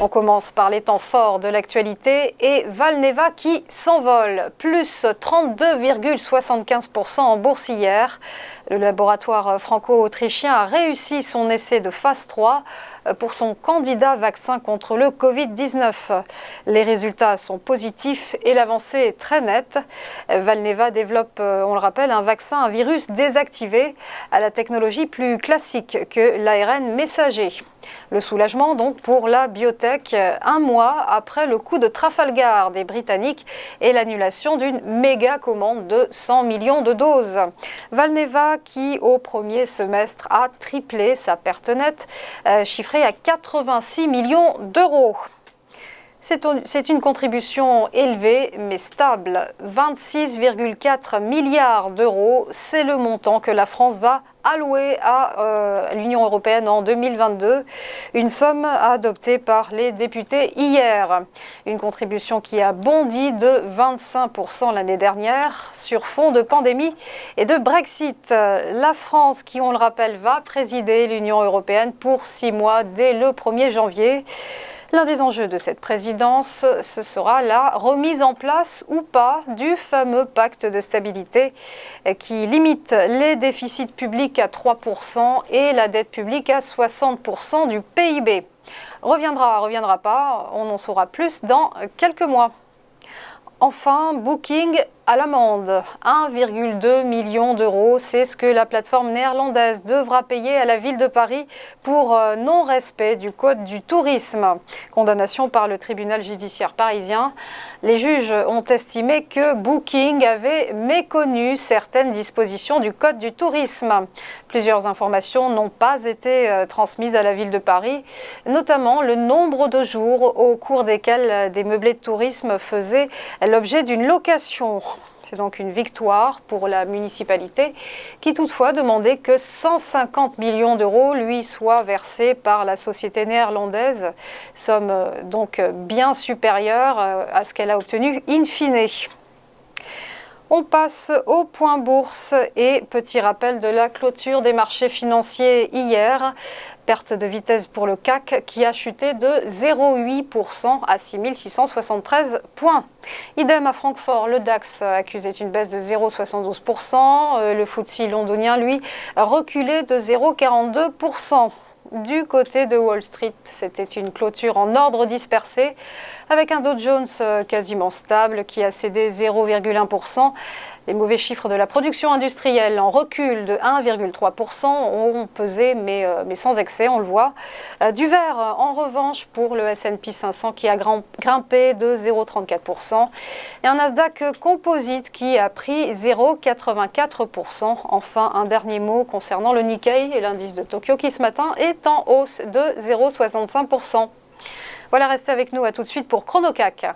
commence par les temps forts de l'actualité et Valneva qui s'envole, plus 32,75% en bourse hier. Le laboratoire franco-autrichien a réussi son essai de phase 3 pour son candidat vaccin contre le Covid-19. Les résultats sont positifs et l'avancée est très nette. Valneva développe, on le rappelle, un vaccin, un virus désactivé à la technologie plus classique que l'ARN messager. Le soulagement donc pour la biotech, un mois après le coup de Trafalgar des Britanniques et l'annulation d'une méga commande de 100 millions de doses. Valneva qui au premier semestre a triplé sa perte nette, chiffrée à 86 millions d'euros. C'est une contribution élevée mais stable. 26,4 milliards d'euros, c'est le montant que la France va allouer à l'Union européenne en 2022, une somme adoptée par les députés hier. Une contribution qui a bondi de 25% l'année dernière sur fond de pandémie et de Brexit. La France, qui on le rappelle, va présider l'Union européenne pour 6 mois dès le 1er janvier. L'un des enjeux de cette présidence, ce sera la remise en place ou pas du fameux pacte de stabilité qui limite les déficits publics à 3% et la dette publique à 60% du PIB. Reviendra pas, on en saura plus dans quelques mois. Enfin, Booking à l'amende, 1,2 million d'euros, c'est ce que la plateforme néerlandaise devra payer à la ville de Paris pour non-respect du code du tourisme. Condamnation par le tribunal judiciaire parisien. Les juges ont estimé que Booking avait méconnu certaines dispositions du code du tourisme. Plusieurs informations n'ont pas été transmises à la ville de Paris, notamment le nombre de jours au cours desquels des meublés de tourisme faisaient l'objet d'une location. C'est donc une victoire pour la municipalité qui toutefois demandait que 150 millions d'euros lui soient versés par la société néerlandaise, somme donc bien supérieure à ce qu'elle a obtenu in fine. On passe au point bourse et petit rappel de la clôture des marchés financiers hier. Perte de vitesse pour le CAC qui a chuté de 0,8% à 6673 points. Idem à Francfort, le DAX accusait une baisse de 0,72%. Le FTSE londonien, lui, reculé de 0,42%. Du côté de Wall Street, c'était une clôture en ordre dispersé avec un Dow Jones quasiment stable qui a cédé 0,1%. Les mauvais chiffres de la production industrielle en recul de 1,3% ont pesé, mais sans excès, on le voit. Du vert, en revanche, pour le S&P 500 qui a grimpé de 0,34%. Et un Nasdaq Composite qui a pris 0,84%. Enfin, un dernier mot concernant le Nikkei et l'indice de Tokyo qui ce matin est en hausse de 0,65%. Voilà, restez avec nous, à tout de suite pour ChronoCAC.